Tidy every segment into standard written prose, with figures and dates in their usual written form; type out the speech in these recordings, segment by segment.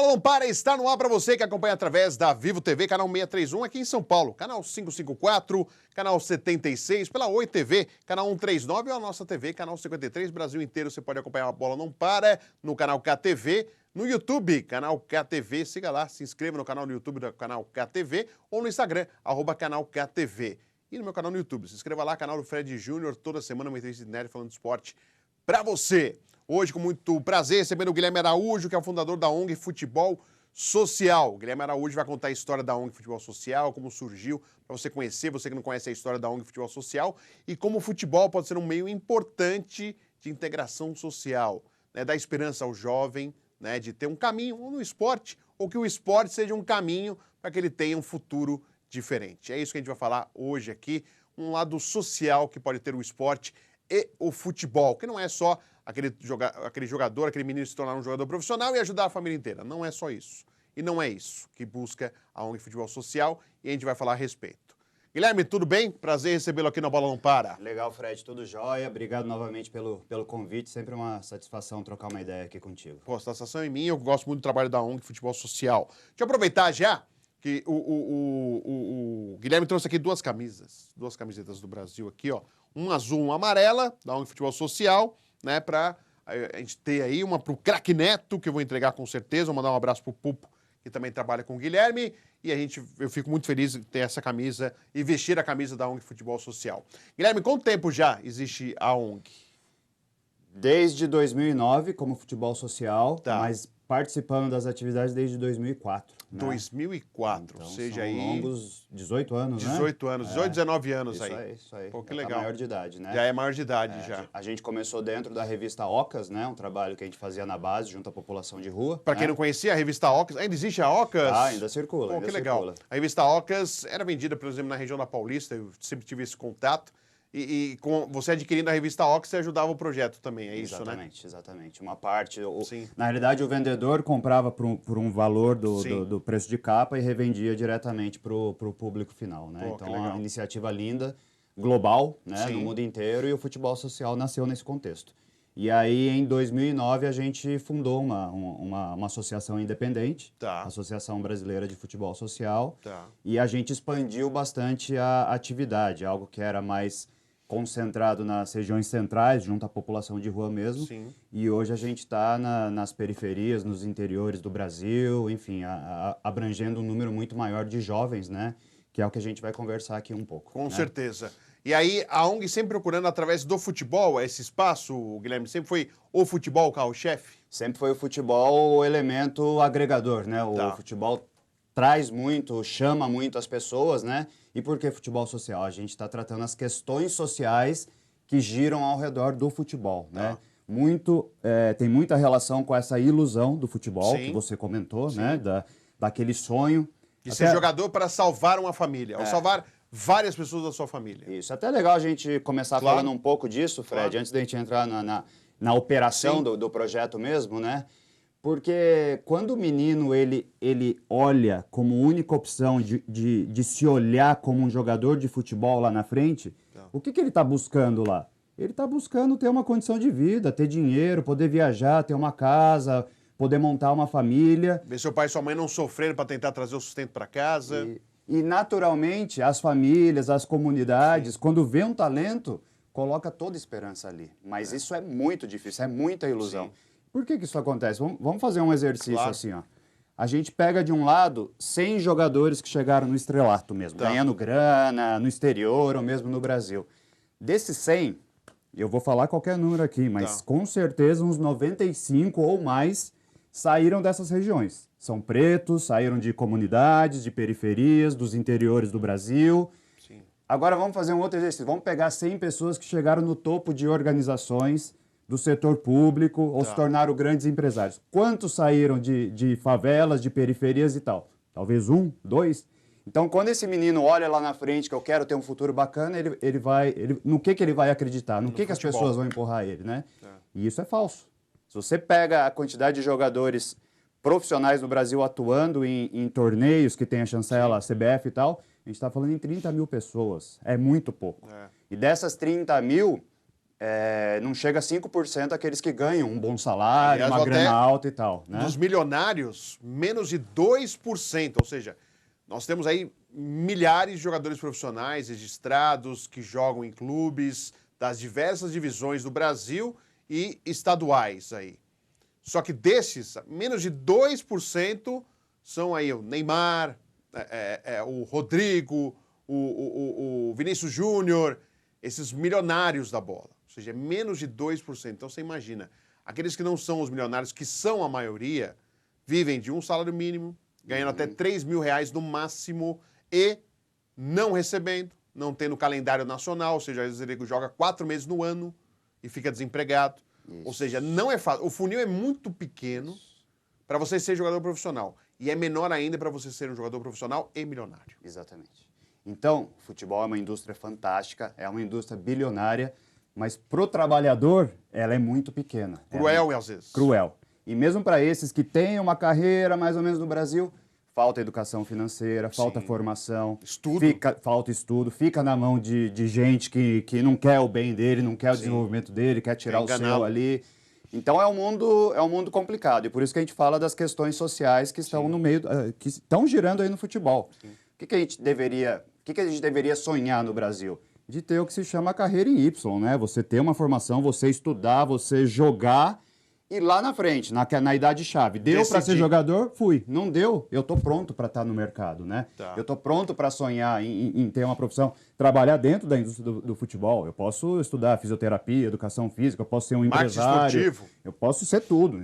Bola Não Para está no ar para você que acompanha através da Vivo TV, canal 631 aqui em São Paulo, canal 554, canal 76, pela Oi TV, canal 139 ou a nossa TV, canal 53, Brasil inteiro você pode acompanhar a Bola Não Para no canal KTV, no YouTube, canal KTV, siga lá, se inscreva no canal do YouTube do canal KTV ou no Instagram, @canal KTV. E no meu canal no YouTube, se inscreva lá, canal do Fred Júnior, toda semana uma entrevista inédita falando de esporte para você. Hoje, com muito prazer, recebendo o Guilherme Araújo, que é o fundador da ONG Futebol Social. O Guilherme Araújo vai contar a história da ONG Futebol Social, como surgiu, para você conhecer, você que não conhece a história da ONG Futebol Social, e como o futebol pode ser um meio importante de integração social, né, dar esperança ao jovem, né, de ter um caminho no esporte, ou que o esporte seja um caminho para que ele tenha um futuro diferente. É isso que a gente vai falar hoje aqui, um lado social que pode ter o esporte e o futebol, que não é só aquele jogador, aquele menino se tornar um jogador profissional e ajudar a família inteira. Não é só isso. E não é isso que busca a ONG Futebol Social e a gente vai falar a respeito. Guilherme, tudo bem? Prazer recebê-lo aqui no Bola Não Para. Legal, Fred, tudo jóia. Obrigado novamente pelo convite. Sempre uma satisfação trocar uma ideia aqui contigo. Pô, satisfação é minha, eu gosto muito do trabalho da ONG Futebol Social. Deixa eu aproveitar já que o Guilherme trouxe aqui duas camisetas do Brasil aqui, ó. Uma azul, uma amarela, da ONG Futebol Social, né, pra a gente ter aí uma pro Craque Neto, que eu vou entregar com certeza, vou mandar um abraço pro Pupo, que também trabalha com o Guilherme, e eu fico muito feliz de ter essa camisa e vestir a camisa da ONG Futebol Social. Guilherme, quanto tempo já existe a ONG? Desde 2009, como futebol social, Tá. mas participando das atividades desde 2004. Né? 2004, Então, ou seja, são aí... longos 18 anos, né? 18 anos, 18, 19 anos Isso aí. aí, isso aí. Pô, que Já legal. tá maior de idade, né? Já é maior de idade, já. A gente começou dentro da revista Ocas, né? Um trabalho que a gente fazia na base, junto à população de rua. Pra quem não conhecia, a revista Ocas, ainda existe a Ocas? Ah, ainda circula. Pô, ainda que legal. circula. A revista Ocas era vendida, por exemplo, na região da Paulista, eu sempre tive esse contato. E com você adquirindo a revista Ocas, você ajudava o projeto também, é isso, né? Exatamente, exatamente. Uma parte... Sim. Na realidade, o vendedor comprava por um valor Sim. do preço de capa e revendia diretamente para o público final, né? Pô, que Então, é legal. uma iniciativa linda, global, né? Sim. No mundo inteiro, e o futebol social nasceu nesse contexto. E aí, em 2009, a gente fundou uma associação independente, Tá. a Associação Brasileira de Futebol Social, Tá. e a gente expandiu bastante a atividade, algo que era mais concentrado nas regiões centrais, junto à população de rua mesmo. Sim. E hoje a gente está nas periferias, nos interiores do Brasil, enfim, abrangendo um número muito maior de jovens, né? Que é o que a gente vai conversar aqui um pouco. Com né? certeza. E aí, a ONG sempre procurando através do futebol, esse espaço, Guilherme, sempre foi o futebol o carro-chefe? Sempre foi o futebol o elemento agregador, né? O Tá. futebol traz muito, chama muito as pessoas, né? E por que futebol social? A gente está tratando as questões sociais que giram ao redor do futebol, né? Tem muita relação com essa ilusão do futebol, Sim. que você comentou, Sim. né? Daquele sonho. De ser jogador para salvar uma família, ou salvar várias pessoas da sua família. Isso, até legal a gente começar Claro. falando um pouco disso, Fred, Claro. antes da gente entrar na operação Sim. do projeto mesmo, né? Porque quando o menino ele olha como única opção de se olhar como um jogador de futebol lá na frente, o que ele está buscando lá? Ele está buscando ter uma condição de vida, ter dinheiro, poder viajar, ter uma casa, poder montar uma família. Ver seu pai e sua mãe não sofrerem para tentar trazer o sustento para casa. E naturalmente as famílias, as comunidades, quando vê um talento, coloca toda a esperança ali. Mas isso é muito difícil, é muita ilusão. Sim. Por que isso acontece? Vamos fazer um exercício Claro. assim, ó. A gente pega de um lado 100 jogadores que chegaram no estrelato mesmo, Tá. ganhando grana no exterior ou mesmo no Brasil. Desses 100, eu vou falar qualquer número aqui, mas Tá. com certeza uns 95 ou mais saíram dessas regiões. São pretos, saíram de comunidades, de periferias, dos interiores do Brasil. Sim. Agora vamos fazer um outro exercício. Vamos pegar 100 pessoas que chegaram no topo de organizações do setor público ou se tornaram grandes empresários. Quantos saíram de favelas, de periferias e tal? Talvez 1, 2. Então, quando esse menino olha lá na frente que eu quero ter um futuro bacana, no que ele vai acreditar? No que as futebol. pessoas vão empurrar ele, né? E isso é falso. Se você pega a quantidade de jogadores profissionais no Brasil atuando em torneios que tem a chancela, a CBF e tal, a gente está falando em 30 mil pessoas. É muito pouco. É. E dessas 30 mil, não chega a 5% aqueles que ganham um bom salário, Aliás, uma grana alta e tal. Né? Dos milionários, menos de 2%. Ou seja, nós temos aí milhares de jogadores profissionais registrados que jogam em clubes das diversas divisões do Brasil e estaduais aí. Só que desses, menos de 2% são aí o Neymar, o Rodrigo, o Vinícius Júnior, esses milionários da bola. Ou seja, é menos de 2%. Então você imagina, aqueles que não são os milionários, que são a maioria, vivem de um salário mínimo, ganhando até 3 mil reais no máximo e não recebendo, não tendo calendário nacional, ou seja, às vezes ele joga 4 meses no ano e fica desempregado. Isso. Ou seja, não é fácil. O funil é muito pequeno para você ser jogador profissional. E é menor ainda para você ser um jogador profissional e milionário. Exatamente. Então, o futebol é uma indústria fantástica, é uma indústria bilionária, mas pro trabalhador, ela é muito pequena. Cruel, às vezes. Cruel. E mesmo para esses que têm uma carreira mais ou menos no Brasil, falta educação financeira, falta formação. Estudo. Falta estudo, fica na mão de gente que não quer o bem dele, não quer o desenvolvimento dele, quer tirar o seu ali. Então é um mundo complicado. E por isso que a gente fala das questões sociais que estão no meio, que estão girando aí no futebol. O que a gente deveria sonhar no Brasil? De ter o que se chama carreira em Y, né? Você ter uma formação, você estudar, você jogar e lá na frente, na idade-chave. Deu para ser jogador? Fui. Não deu? Eu tô pronto para estar no mercado, né? Tá. Eu tô pronto para sonhar em ter uma profissão, trabalhar dentro da indústria do futebol. Eu posso estudar fisioterapia, educação física, eu posso ser um empresário. Esportivo. Eu posso ser tudo.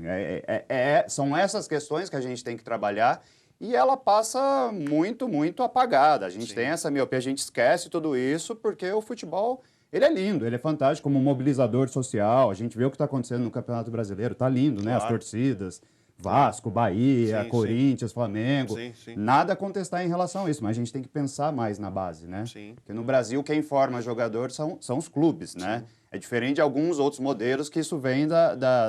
São essas questões que a gente tem que trabalhar. E ela passa muito, muito apagada. A gente tem essa miopia, a gente esquece tudo isso, porque o futebol, ele é lindo, ele é fantástico como mobilizador social. A gente vê o que está acontecendo no Campeonato Brasileiro, tá lindo, né? As torcidas, Vasco, Bahia, Corinthians, Flamengo. Nada a contestar em relação a isso, mas a gente tem que pensar mais na base, né? Porque no Brasil, quem forma jogador são os clubes, né? É diferente de alguns outros modelos que isso vem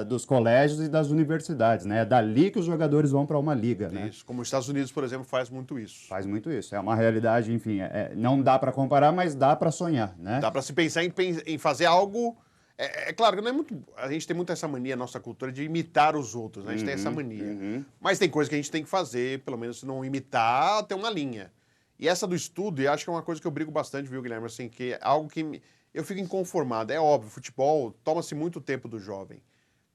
dos colégios e das universidades, né? É dali que os jogadores vão para uma liga, né? Isso, como os Estados Unidos, por exemplo, faz muito isso. Faz muito isso. É uma realidade, enfim, não dá para comparar, mas dá para sonhar, né? Dá para se pensar em fazer algo... É claro que não é muito... A gente tem muito essa mania, nossa cultura, de imitar os outros, né? A gente tem essa mania. Mas tem coisa que a gente tem que fazer, pelo menos se não imitar, ter uma linha. E essa do estudo, eu acho que é uma coisa que eu brigo bastante, viu, Guilherme? Assim, que é algo que... Eu fico inconformado. É óbvio, futebol toma-se muito tempo do jovem.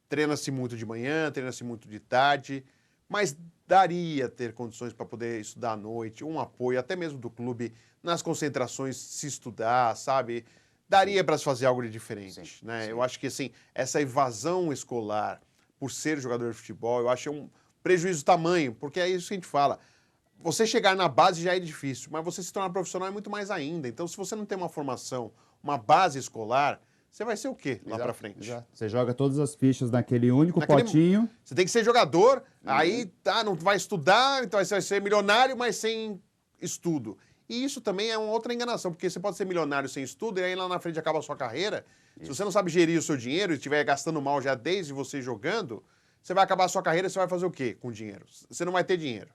Treina-se muito de manhã, treina-se muito de tarde, mas daria ter condições para poder estudar à noite, um apoio, até mesmo do clube, nas concentrações, se estudar, sabe? Daria para se fazer algo de diferente, né? Eu acho que, assim, essa evasão escolar por ser jogador de futebol, eu acho um prejuízo tamanho, porque é isso que a gente fala. Você chegar na base já é difícil, mas você se tornar profissional é muito mais ainda. Então, se você não tem uma formação, uma base escolar, você vai ser o quê lá pra frente? Exato. Você joga todas as fichas naquele único potinho. Você tem que ser jogador, aí não vai estudar, então você vai ser milionário, mas sem estudo. E isso também é uma outra enganação, porque você pode ser milionário sem estudo e aí lá na frente acaba a sua carreira. Isso. Se você não sabe gerir o seu dinheiro e estiver gastando mal já desde você jogando, você vai acabar a sua carreira e você vai fazer o quê com o dinheiro? Você não vai ter dinheiro.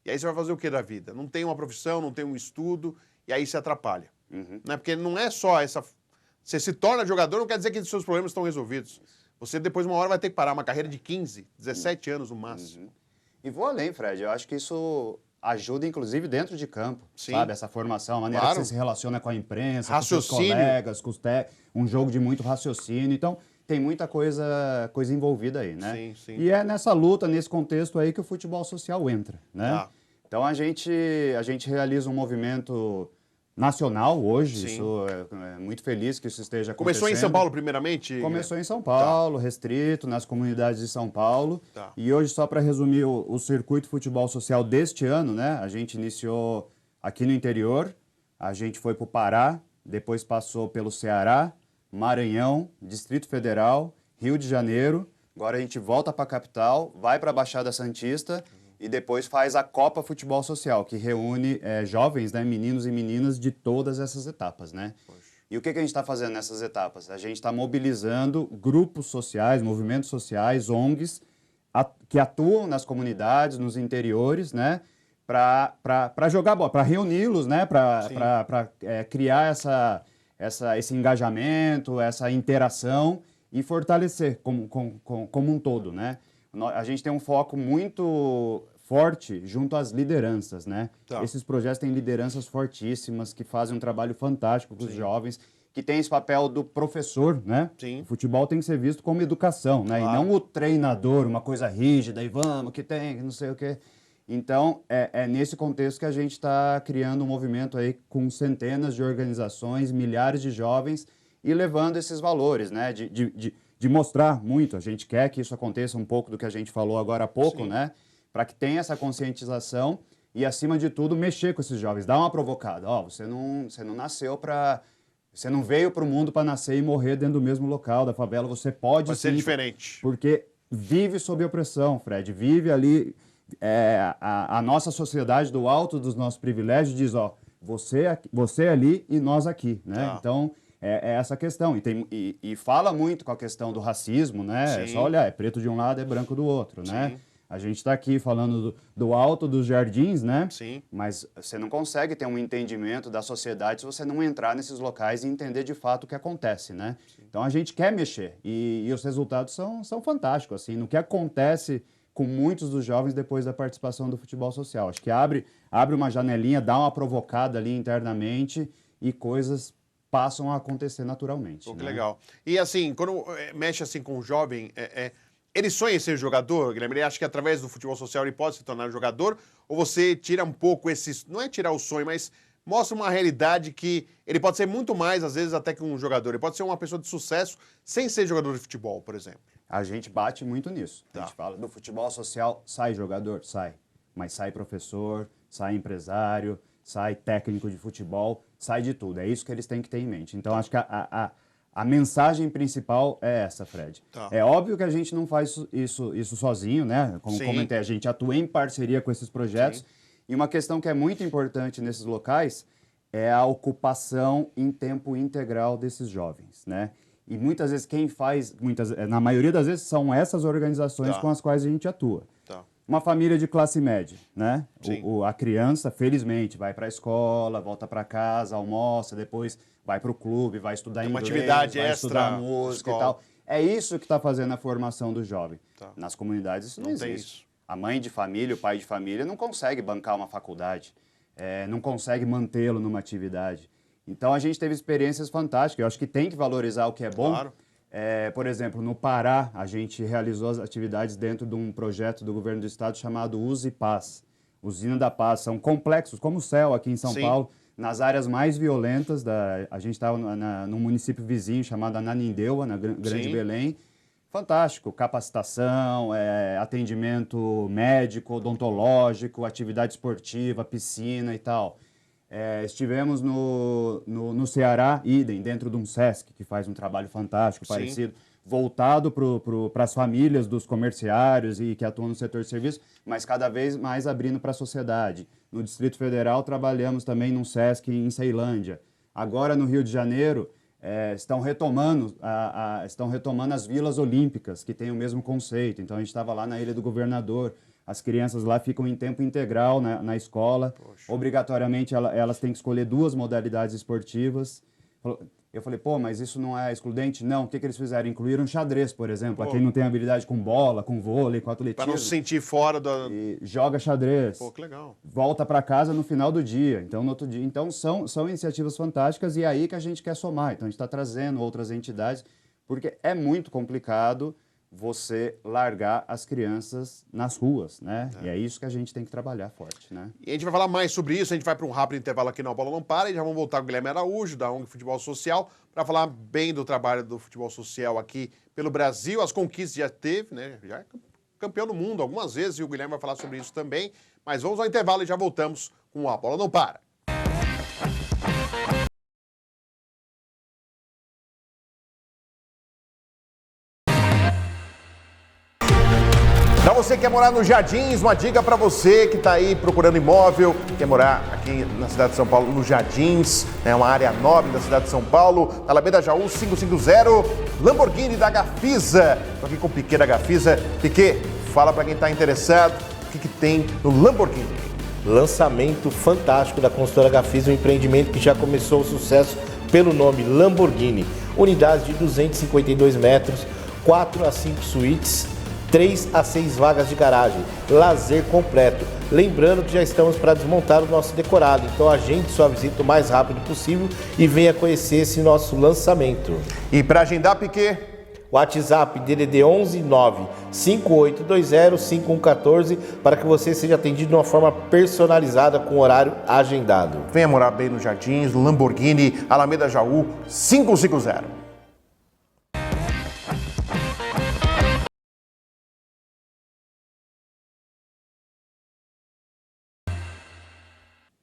E aí você vai fazer o quê da vida? Não tem uma profissão, não tem um estudo, e aí se atrapalha. Né? Porque não é só essa... Você se torna jogador, não quer dizer que os seus problemas estão resolvidos. Você depois, uma hora, vai ter que parar uma carreira de 15, 17 anos no máximo. E vou além, Fred. Eu acho que isso ajuda, inclusive, dentro de campo. Sabe? Essa formação, a maneira que você se relaciona com a imprensa, com seus colegas, com um jogo de muito raciocínio. Então, tem muita coisa envolvida aí, né? E é nessa luta, nesse contexto aí que o futebol social entra, né? Então, a gente realiza um movimento nacional hoje, isso é muito feliz que isso esteja acontecendo. Começou em São Paulo, primeiramente? Começou em São Paulo, restrito, nas comunidades de São Paulo. E hoje, só para resumir o circuito futebol social deste ano, né? A gente iniciou aqui no interior, a gente foi para o Pará, depois passou pelo Ceará, Maranhão, Distrito Federal, Rio de Janeiro. Agora a gente volta para a capital, vai para a Baixada Santista e depois faz a Copa Futebol Social, que reúne jovens, né, meninos e meninas de todas essas etapas, né? E o que a gente está fazendo nessas etapas? A gente está mobilizando grupos sociais, movimentos sociais, ONGs, que atuam nas comunidades, nos interiores, né? Para jogar bola, para reuni-los, né? Para criar esse engajamento, essa interação e fortalecer como um todo, né? A gente tem um foco muito forte junto às lideranças, né? Tá. Esses projetos têm lideranças fortíssimas que fazem um trabalho fantástico com os jovens, que tem esse papel do professor, né? Sim. O futebol tem que ser visto como educação, né? Claro. E não o treinador, uma coisa rígida, e vamos, que tem, que não sei o quê. Então, é nesse contexto que a gente está criando um movimento aí com centenas de organizações, milhares de jovens e levando esses valores, né? De mostrar muito. A gente quer que isso aconteça um pouco do que a gente falou agora há pouco, Sim. né? Para que tenha essa conscientização e, acima de tudo, mexer com esses jovens. Dar uma provocada. Ó, você não nasceu para... Você não veio para o mundo para nascer e morrer dentro do mesmo local da favela. Você pode ser sim, diferente. porque vive sob opressão, Fred. Vive ali... a nossa sociedade, do alto dos nossos privilégios, diz, ó, você ali e nós aqui, né? Tá. Então, é essa questão. E fala muito com a questão do racismo, né? Sim. É só olhar, é preto de um lado, é branco do outro, né? Sim. A gente está aqui falando do alto dos jardins, né? Sim. Mas você não consegue ter um entendimento da sociedade se você não entrar nesses locais e entender de fato o que acontece, né? Sim. Então, a gente quer mexer. E os resultados são fantásticos, assim, no que acontece com muitos dos jovens depois da participação do futebol social. Acho que abre uma janelinha, dá uma provocada ali internamente e coisas passam a acontecer naturalmente. Pô, que né? legal. E assim, quando mexe assim com o jovem, ele sonha em ser jogador, Guilherme? Ele acha que através do futebol social ele pode se tornar jogador? Ou você tira um pouco não é tirar o sonho, mas mostra uma realidade que ele pode ser muito mais, às vezes, até que um jogador. Ele pode ser uma pessoa de sucesso sem ser jogador de futebol, por exemplo. A gente bate muito nisso. Tá. A gente fala do futebol social, sai jogador? Sai. Mas sai professor, sai empresário, sai técnico de futebol, sai de tudo. É isso que eles têm que ter em mente. Então, acho que a mensagem principal é essa, Fred. Tá. É óbvio que a gente não faz isso sozinho, né? Como Sim. comentei, a gente atua em parceria com esses projetos. Sim. E uma questão que é muito importante nesses locais é a ocupação em tempo integral desses jovens, né? E muitas vezes quem faz, na maioria das vezes, são essas organizações Tá. com as quais a gente atua. Tá. Uma família de classe média, né? Sim. A criança, felizmente, vai para a escola, volta para casa, almoça, depois vai para o clube, vai estudar Tem uma inglês, atividade vai extra estudar na música e escola. tal. É isso que está fazendo a formação do jovem. Tá. Nas comunidades isso não Não tem existe. isso. A mãe de família, o pai de família não consegue bancar uma faculdade, não consegue mantê-lo numa atividade. Então, a gente teve experiências fantásticas. Eu acho que tem que valorizar o que é bom. Claro. Por exemplo, no Pará, a gente realizou as atividades dentro de um projeto do governo do estado chamado Use Paz. Usina da Paz. São complexos, como o CEL aqui em São Sim. Paulo, nas áreas mais violentas. A gente estava num município vizinho chamado Ananindeua, na Grande Sim. Belém. Fantástico, capacitação, atendimento médico, odontológico, atividade esportiva, piscina e tal. Estivemos no Ceará, idem, dentro de um SESC, que faz um trabalho fantástico, Sim. parecido, voltado para as famílias dos comerciários e que atuam no setor de serviço, mas cada vez mais abrindo para a sociedade. No Distrito Federal, trabalhamos também num SESC em Ceilândia. Agora, no Rio de Janeiro, estão retomando as vilas olímpicas, que têm o mesmo conceito. Então, a gente estava lá na Ilha do Governador. As crianças lá ficam em tempo integral na escola. Poxa. Obrigatoriamente, elas têm que escolher 2 modalidades esportivas. Eu falei, pô, mas isso não é excludente? Não. O que eles fizeram? Incluíram xadrez, por exemplo. Para quem não tem habilidade com bola, com vôlei, com atletismo. Para não se sentir fora da... E joga xadrez. Pô, que legal. Volta para casa no final do dia. Então, no outro dia. Então, são iniciativas fantásticas e é aí que a gente quer somar. Então, a gente está trazendo outras entidades, porque é muito complicado você largar as crianças nas ruas, né? E é isso que a gente tem que trabalhar forte, né? E a gente vai falar mais sobre isso, a gente vai para um rápido intervalo aqui no A Bola Não Para e já vamos voltar com o Guilherme Araújo, da ONG Futebol Social, para falar bem do trabalho do futebol social aqui pelo Brasil, as conquistas já teve, né? Já é campeão do mundo algumas vezes e o Guilherme vai falar sobre isso também, mas vamos ao intervalo e já voltamos com o A Bola Não Para. Para você que quer morar nos Jardins, uma dica para você que está aí procurando imóvel, quer morar aqui na cidade de São Paulo, nos Jardins, é uma área nobre da cidade de São Paulo, na Alameda Jaú 550, Lamborghini da Gafisa. Estou aqui com o Piquet da Gafisa. Piquet, fala para quem está interessado o que tem no Lamborghini. Lançamento fantástico da consultora Gafisa, um empreendimento que já começou o sucesso pelo nome Lamborghini. Unidades de 252 metros, 4 a 5 suítes, 3 a 6 vagas de garagem, lazer completo. Lembrando que já estamos para desmontar o nosso decorado, então agende sua visita o mais rápido possível e venha conhecer esse nosso lançamento. E para agendar, Piquet? WhatsApp DDD 11 9 5820 5114 para que você seja atendido de uma forma personalizada com horário agendado. Venha morar bem nos Jardins, Lamborghini, Alameda Jaú 550.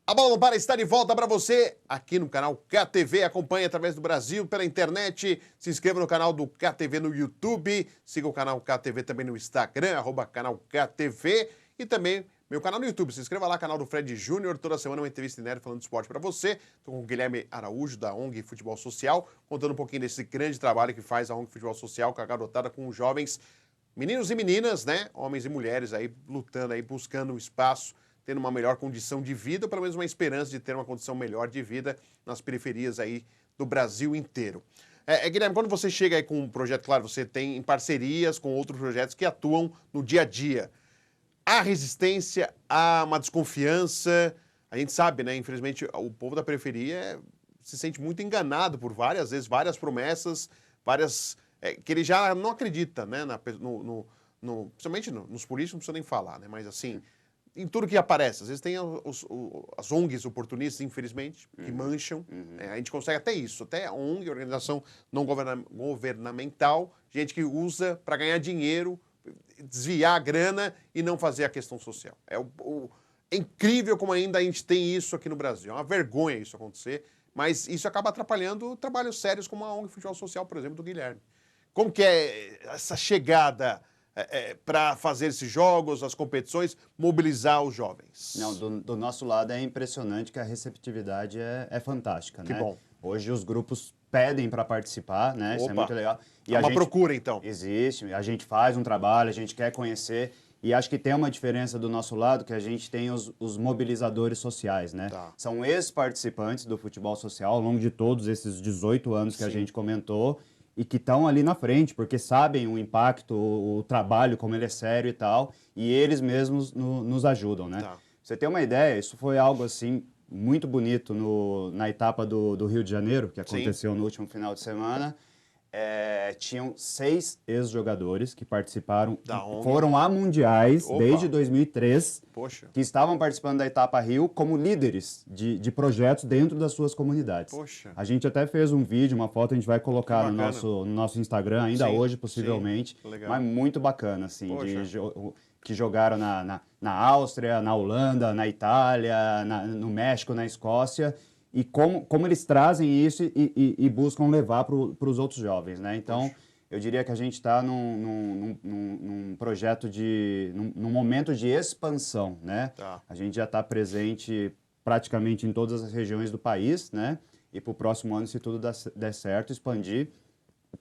A bola não para, está de volta para você aqui no canal KTV. Acompanhe através do Brasil, pela internet. Se inscreva no canal do KTV no YouTube. Siga o canal KTV também no Instagram, @canal KTV. E também meu canal no YouTube. Se inscreva lá, canal do Fred Júnior. Toda semana uma entrevista inédita falando de esporte para você. Estou com o Guilherme Araújo, da ONG Futebol Social, contando um pouquinho desse grande trabalho que faz a ONG Futebol Social com a garotada, com os jovens, meninos e meninas, né? Homens e mulheres aí lutando aí, buscando um espaço, tendo uma melhor condição de vida, ou pelo menos uma esperança de ter uma condição melhor de vida nas periferias aí do Brasil inteiro. Guilherme, quando você chega aí com um projeto, claro, você tem em parcerias com outros projetos que atuam no dia a dia. Há resistência, há uma desconfiança. A gente sabe, né? Infelizmente, o povo da periferia se sente muito enganado por várias vezes, várias promessas, várias... que ele já não acredita, né? Principalmente nos políticos, não precisa nem falar, né? Mas assim... em tudo que aparece. Às vezes tem as ONGs oportunistas, infelizmente, que mancham. A gente consegue até isso, até a ONG, organização não governamental, gente que usa para ganhar dinheiro, desviar a grana e não fazer a questão social. É incrível como ainda a gente tem isso aqui no Brasil. É uma vergonha isso acontecer, mas isso acaba atrapalhando trabalhos sérios como a ONG Futebol Social, por exemplo, do Guilherme. Como que é essa chegada... para fazer esses jogos, as competições, mobilizar os jovens? Não, do nosso lado é impressionante que a receptividade é fantástica, né? Que bom. Hoje os grupos pedem para participar, né? Isso é muito legal. E uma procura, então. Existe, a gente faz um trabalho, a gente quer conhecer, e acho que tem uma diferença do nosso lado, que a gente tem os mobilizadores sociais, né? Tá. São ex-participantes do futebol social ao longo de todos esses 18 anos que a gente comentou, e que estão ali na frente, porque sabem o impacto, o trabalho, como ele é sério e tal, e eles mesmos nos ajudam, né? Tá. Você tem uma ideia, isso foi algo, assim, muito bonito na etapa do Rio de Janeiro, que aconteceu no último final de semana. Tinham 6 ex-jogadores que participaram, foram a mundiais desde 2003, que estavam participando da etapa Rio como líderes de projetos dentro das suas comunidades. A gente até fez um vídeo, uma foto, a gente vai colocar no nosso Instagram ainda hoje, possivelmente, mas muito bacana, assim, que jogaram na Áustria, na Holanda, na Itália, no México, na Escócia, e como eles trazem isso e buscam levar para os outros jovens, né? Então, eu diria que a gente está num projeto num momento de expansão, né? Tá. A gente já está presente praticamente em todas as regiões do país, né? E para o próximo ano, se tudo der certo, expandir.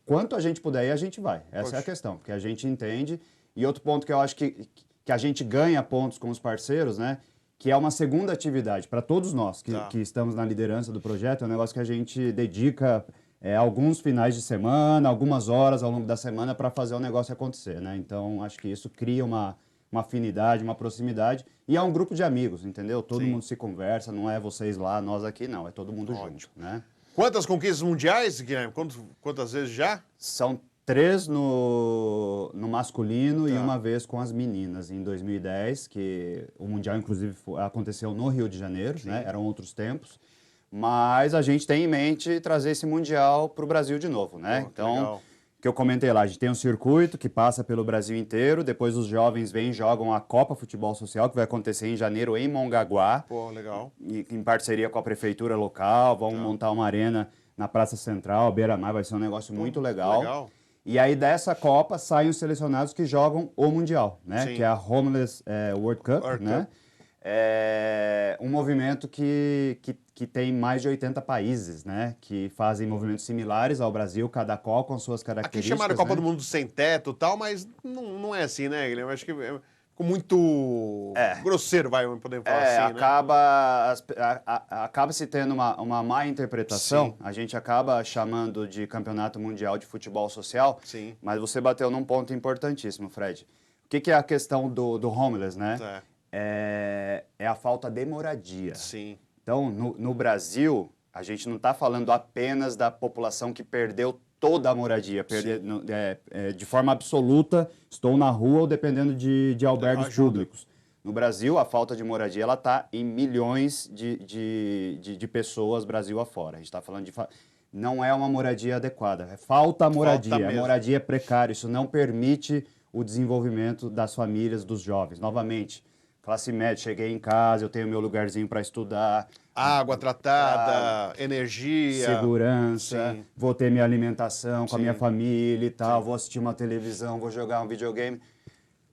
Quanto a gente puder ir, a gente vai. Essa é a questão, porque a gente entende. E outro ponto que eu acho que a gente ganha pontos com os parceiros, né? Que é uma segunda atividade para todos nós que estamos na liderança do projeto. É um negócio que a gente dedica alguns finais de semana, algumas horas ao longo da semana para fazer o negócio acontecer, né? Então, acho que isso cria uma afinidade, uma proximidade. E é um grupo de amigos, entendeu? Todo mundo se conversa, não é vocês lá, nós aqui, não. É todo mundo junto, né? Quantas conquistas mundiais, Guilherme? Quantas vezes já? São 3 no masculino e uma vez com as meninas, em 2010, que o Mundial, inclusive, aconteceu no Rio de Janeiro, né? Eram outros tempos. Mas a gente tem em mente trazer esse Mundial para o Brasil de novo, né? Então, que eu comentei lá, a gente tem um circuito que passa pelo Brasil inteiro, depois os jovens vêm e jogam a Copa Futebol Social, que vai acontecer em janeiro em Mongaguá. Legal. Em parceria com a prefeitura local, vão montar uma arena na Praça Central, Beira-Mar, vai ser um negócio muito legal. E aí dessa Copa saem os selecionados que jogam o Mundial, né? Que é a Homeless World Cup, né? É um movimento que tem mais de 80 países, né? Que fazem movimentos similares ao Brasil, cada qual com suas características. Aqui chamaram Copa do Mundo sem teto e tal, mas não é assim, né, Guilherme? Acho que ficou muito grosseiro, vamos poder falar assim, né? Acaba se tendo uma má interpretação. Sim. A gente acaba chamando de Campeonato Mundial de Futebol Social, sim, mas você bateu num ponto importantíssimo, Fred. O que é a questão do homeless, né? É a falta de moradia. Sim. Então, no Brasil, a gente não está falando apenas da população que perdeu toda a moradia, de forma absoluta, estou na rua ou dependendo de albergues públicos. No Brasil, a falta de moradia ela está em milhões de pessoas Brasil afora. A gente está falando de... Não é uma moradia adequada, falta moradia, a moradia é precária, isso não permite o desenvolvimento das famílias, dos jovens. Novamente, classe média, cheguei em casa, eu tenho meu lugarzinho para estudar. Água tratada, energia. Segurança, sim, vou ter minha alimentação com a minha família e tal, sim, vou assistir uma televisão, vou jogar um videogame.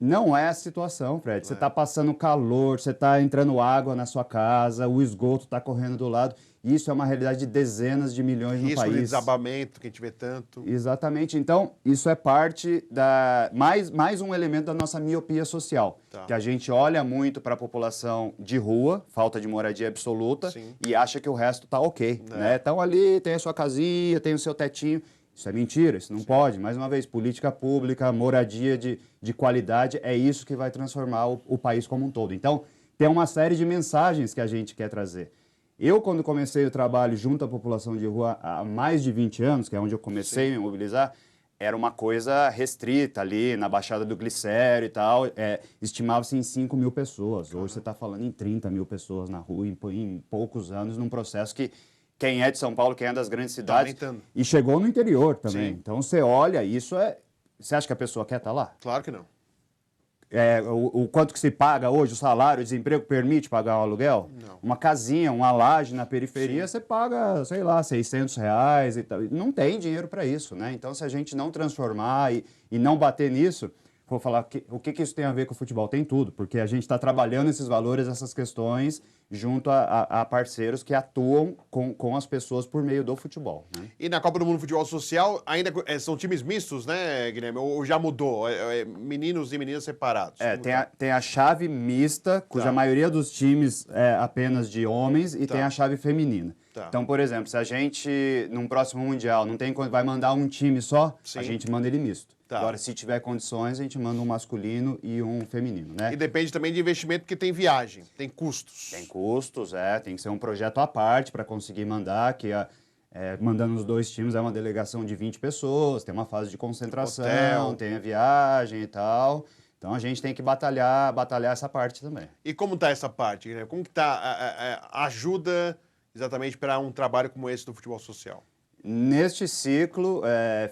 Não é a situação, Fred. Você está passando calor, você está entrando água na sua casa, o esgoto está correndo do lado. Isso é uma realidade de dezenas de milhões no país. Risco de desabamento, que a gente vê tanto. Exatamente. Então, isso é parte mais um elemento da nossa miopia social. Tá. Que a gente olha muito para a população de rua, falta de moradia absoluta, sim, e acha que o resto está ok. Né? Estão ali, tem a sua casinha, tem o seu tetinho. Isso é mentira, isso não sim, pode. Mais uma vez, política pública, moradia de qualidade, é isso que vai transformar o país como um todo. Então, tem uma série de mensagens que a gente quer trazer. Eu, quando comecei o trabalho junto à população de rua há mais de 20 anos, que é onde eu comecei sim, a me mobilizar, era uma coisa restrita ali, na Baixada do Glicério e tal. Estimava-se em 5 mil pessoas. Caramba. Hoje você está falando em 30 mil pessoas na rua, em poucos anos, num processo que quem é de São Paulo, quem é das grandes cidades, e chegou no interior também. Sim. Então você olha, isso é... Você acha que a pessoa quer estar lá? Claro que não. O quanto que se paga hoje, o salário, o desemprego permite pagar um aluguel? Não. Uma casinha, uma laje na periferia, sim, você paga, sei lá, R$600 e tal. Não tem dinheiro para isso, né? Então, se a gente não transformar e não bater nisso, vou falar o que isso tem a ver com o futebol? Tem tudo, porque a gente está trabalhando esses valores, essas questões, junto a parceiros que atuam com as pessoas por meio do futebol. Né? E na Copa do Mundo Futebol Social, ainda são times mistos, né, Guilherme? Ou já mudou? Meninos e meninas separados? Tem a chave mista, cuja maioria dos times é apenas de homens, e tem a chave feminina. Tá. Então, por exemplo, se a gente, num próximo Mundial, vai mandar um time só, sim, a gente manda ele misto. Tá. Agora, se tiver condições, a gente manda um masculino e um feminino, né? E depende também de investimento, porque tem viagem, tem custos. Tem custos, tem que ser um projeto à parte para conseguir mandar, mandando os dois times é uma delegação de 20 pessoas, tem uma fase de concentração, hotel, tem a viagem e tal. Então, a gente tem que batalhar essa parte também. E como está essa parte, Guilherme? Como que está a ajuda exatamente para um trabalho como esse do futebol social? Neste ciclo,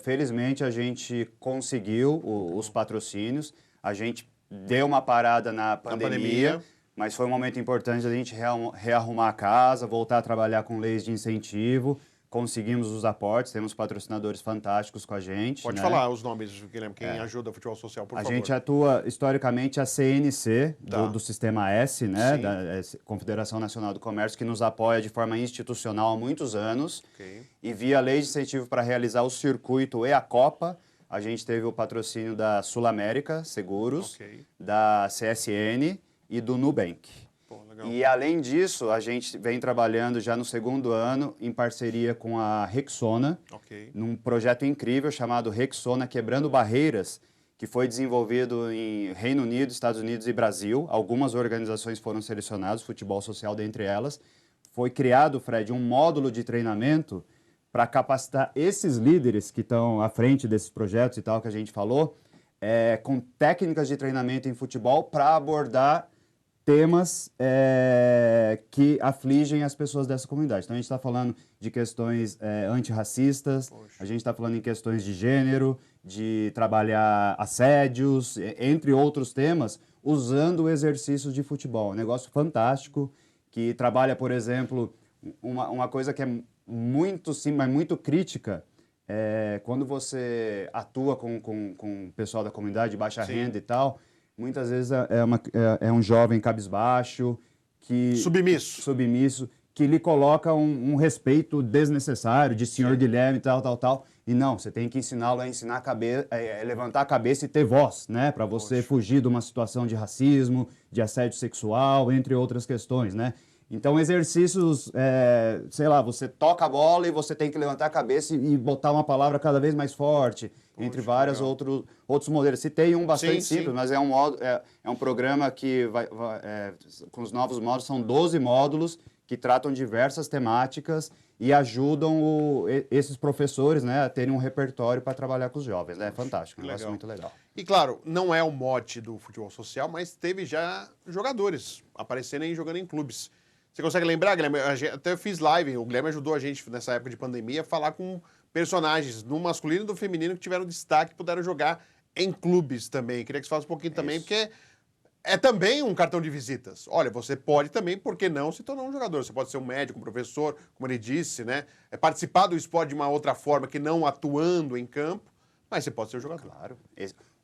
felizmente, a gente conseguiu os patrocínios, a gente deu uma parada na pandemia, mas foi um momento importante a gente rearrumar a casa, voltar a trabalhar com leis de incentivo, conseguimos os aportes, temos patrocinadores fantásticos com a gente. Pode falar os nomes, Guilherme, quem ajuda o futebol social, por favor. A gente atua, historicamente, a CNC, do Sistema S, né, da Confederação Nacional do Comércio, que nos apoia de forma institucional há muitos anos. Okay. E via lei de incentivo para realizar o circuito e a Copa, a gente teve o patrocínio da Sul América Seguros, da CSN e do Nubank. E, além disso, a gente vem trabalhando já no segundo ano em parceria com a Rexona, num projeto incrível chamado Rexona Quebrando Barreiras, que foi desenvolvido em Reino Unido, Estados Unidos e Brasil. Algumas organizações foram selecionadas, futebol social dentre elas. Foi criado, Fred, um módulo de treinamento para capacitar esses líderes que estão à frente desses projetos e tal que a gente falou, com técnicas de treinamento em futebol para abordar temas que afligem as pessoas dessa comunidade. Então, a gente está falando de questões antirracistas, a gente está falando em questões de gênero, de trabalhar assédios, entre outros temas, usando o exercício de futebol. Um negócio fantástico, que trabalha, por exemplo, uma coisa que é muito simples, mas muito crítica, quando você atua com o pessoal da comunidade de baixa renda e tal. Muitas vezes é um jovem cabisbaixo, submisso, que lhe coloca um respeito desnecessário de senhor Guilherme, tal. E não, você tem que ensiná-lo a levantar a cabeça e ter voz, né? Para você fugir de uma situação de racismo, de assédio sexual, entre outras questões, né? Então, exercícios, sei lá, você toca a bola e você tem que levantar a cabeça e botar uma palavra cada vez mais forte, entre vários outros modelos. Citei um bastante simples, mas é um programa que com os novos módulos, são 12 módulos que tratam diversas temáticas e ajudam esses professores, né, a terem um repertório para trabalhar com os jovens. Né? É fantástico, um negócio muito legal. E claro, não é o mote do futebol social, mas teve já jogadores aparecendo e jogando em clubes. Você consegue lembrar, Guilherme? Até eu fiz live, o Guilherme ajudou a gente nessa época de pandemia a falar com personagens do masculino e do feminino que tiveram destaque e puderam jogar em clubes também. Queria que você falasse um pouquinho também, porque é também um cartão de visitas. Olha, você pode também, por que não, se tornar um jogador? Você pode ser um médico, um professor, como ele disse, né? Participar do esporte de uma outra forma que não atuando em campo, mas você pode ser um jogador. Claro.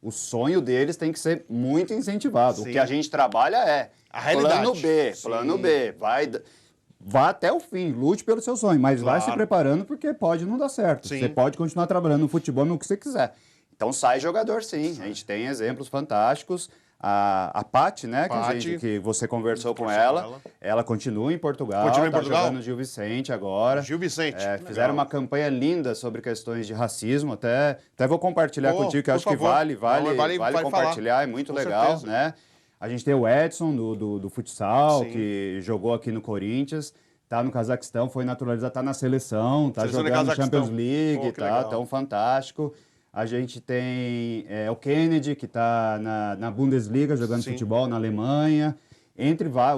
O sonho deles tem que ser muito incentivado. Sim. O que a gente trabalha é a realidade. Plano B. Vá até o fim, lute pelo seu sonho, mas vai se preparando porque pode não dar certo. Sim. Você pode continuar trabalhando no futebol no que você quiser. Então sai jogador, sim. A gente tem exemplos fantásticos. A Paty, né, que você conversou com ela continua em Portugal, está jogando no Gil Vicente agora. Gil Vicente. Fizeram uma campanha linda sobre questões de racismo, até vou compartilhar contigo, que eu acho que vale compartilhar, é muito legal, né? A gente tem o Edson, do futsal, que jogou aqui no Corinthians, tá no Cazaquistão, foi naturalizado, tá na seleção, tá jogando Champions League, então fantástico. A gente tem o Kennedy, que está na Bundesliga, jogando futebol na Alemanha.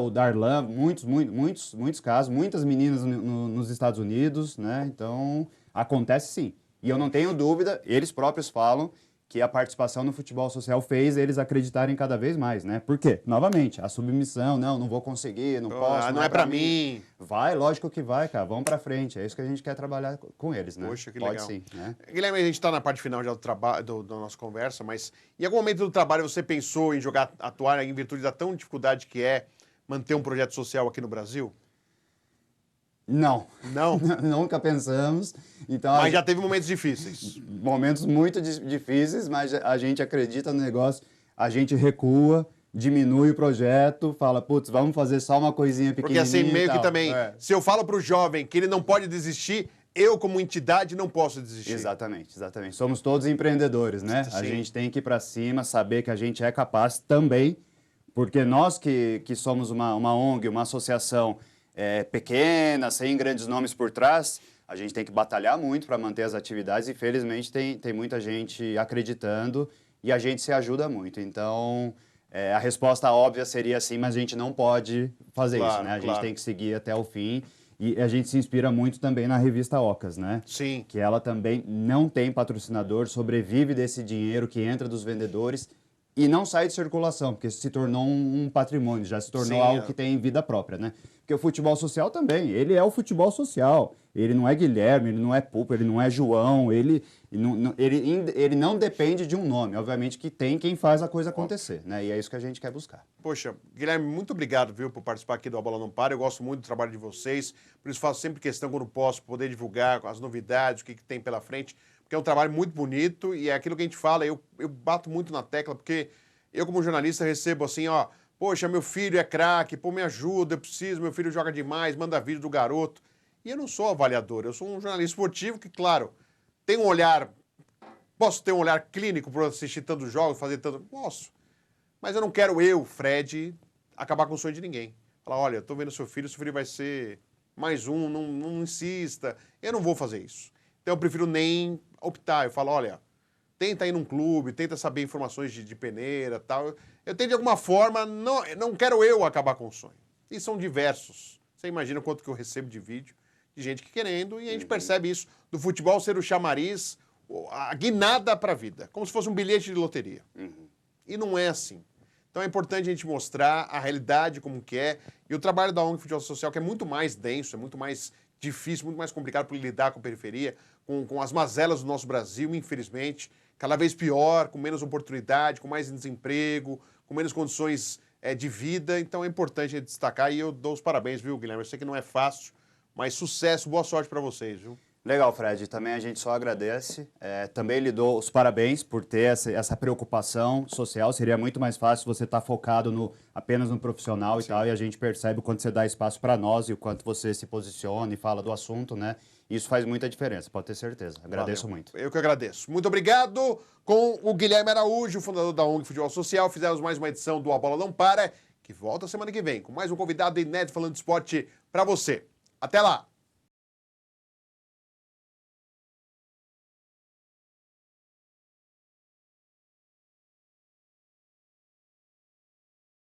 O Darlan, muitos casos, muitas meninas nos Estados Unidos, né? Então, acontece sim. E eu não tenho dúvida, eles próprios falam que a participação no futebol social fez eles acreditarem cada vez mais, né? Por quê? Novamente, a submissão, não vou conseguir, não posso. Não é pra mim. Vai, lógico que vai, cara. Vamos pra frente. É isso que a gente quer trabalhar com eles, né? Poxa, que Pode legal. Sim, né? Guilherme, a gente tá na parte final já da nossa conversa, mas em algum momento do trabalho você pensou em atuar em virtude da tão dificuldade que é manter um projeto social aqui no Brasil? Não. Não? Nunca pensamos. Então, mas já teve momentos difíceis. Momentos muito difíceis, mas a gente acredita no negócio, a gente recua, diminui o projeto, fala, putz, vamos fazer só uma coisinha pequenininha. Porque assim, meio que também, se eu falo pro jovem que ele não pode desistir, eu como entidade não posso desistir. Exatamente. Somos todos empreendedores, né? Sim. A gente tem que ir para cima, saber que a gente é capaz também, porque nós que somos uma ONG, uma associação pequena, sem grandes nomes por trás, a gente tem que batalhar muito para manter as atividades e, felizmente, tem muita gente acreditando e a gente se ajuda muito. Então, a resposta óbvia seria assim, mas a gente não pode fazer isso, né? A gente tem que seguir até o fim e a gente se inspira muito também na revista Ocas, né? Sim. Que ela também não tem patrocinador, sobrevive desse dinheiro que entra dos vendedores e não sai de circulação, porque se tornou um patrimônio, já se tornou algo que tem vida própria, né? Porque o futebol social também, ele é o futebol social. Ele não é Guilherme, ele não é Pupa, ele não é João, ele não depende de um nome. Obviamente que tem quem faz a coisa acontecer, né? E é isso que a gente quer buscar. Poxa, Guilherme, muito obrigado, viu, por participar aqui do A Bola Não Para. Eu gosto muito do trabalho de vocês, por isso faço sempre questão, quando posso, poder divulgar as novidades, o que tem pela frente, porque é um trabalho muito bonito e é aquilo que a gente fala, eu bato muito na tecla, porque eu, como jornalista, recebo assim, poxa, meu filho é craque, me ajuda, eu preciso, meu filho joga demais, manda vídeo do garoto. E eu não sou avaliador, eu sou um jornalista esportivo que, claro, tem um olhar... Posso ter um olhar clínico para assistir tantos jogos, fazer tanto... Posso. Mas eu não quero Fred, acabar com o sonho de ninguém. Falar, olha, estou vendo seu filho vai ser mais um, não insista. Eu não vou fazer isso. Então eu prefiro nem optar. Eu falo, olha, tenta ir num clube, tenta saber informações de peneira, tal. Eu tento de alguma forma, não quero acabar com o sonho. E são diversos. Você imagina quanto que eu recebo de vídeo de gente que querendo, e a gente percebe isso do futebol ser o chamariz, a guinada para a vida, como se fosse um bilhete de loteria. E não é assim. Então é importante a gente mostrar a realidade como que é, e o trabalho da ONG Futebol Social, que é muito mais denso, é muito mais difícil, muito mais complicado para lidar com a periferia, com as mazelas do nosso Brasil, infelizmente, cada vez pior, com menos oportunidade, com mais desemprego, com menos condições de vida, então é importante a gente destacar e eu dou os parabéns, viu, Guilherme? Eu sei que não é fácil, mas sucesso, boa sorte para vocês, viu? Legal, Fred. Também a gente só agradece. Também lhe dou os parabéns por ter essa preocupação social. Seria muito mais fácil você estar focado apenas no profissional e tal, e a gente percebe o quanto você dá espaço para nós e o quanto você se posiciona e fala do assunto, né? Isso faz muita diferença, pode ter certeza. Agradeço muito. Eu que agradeço. Muito obrigado. Com o Guilherme Araújo, fundador da ONG Futebol Social, fizemos mais uma edição do A Bola Não Para, que volta semana que vem com mais um convidado inédito falando de esporte para você. Até lá!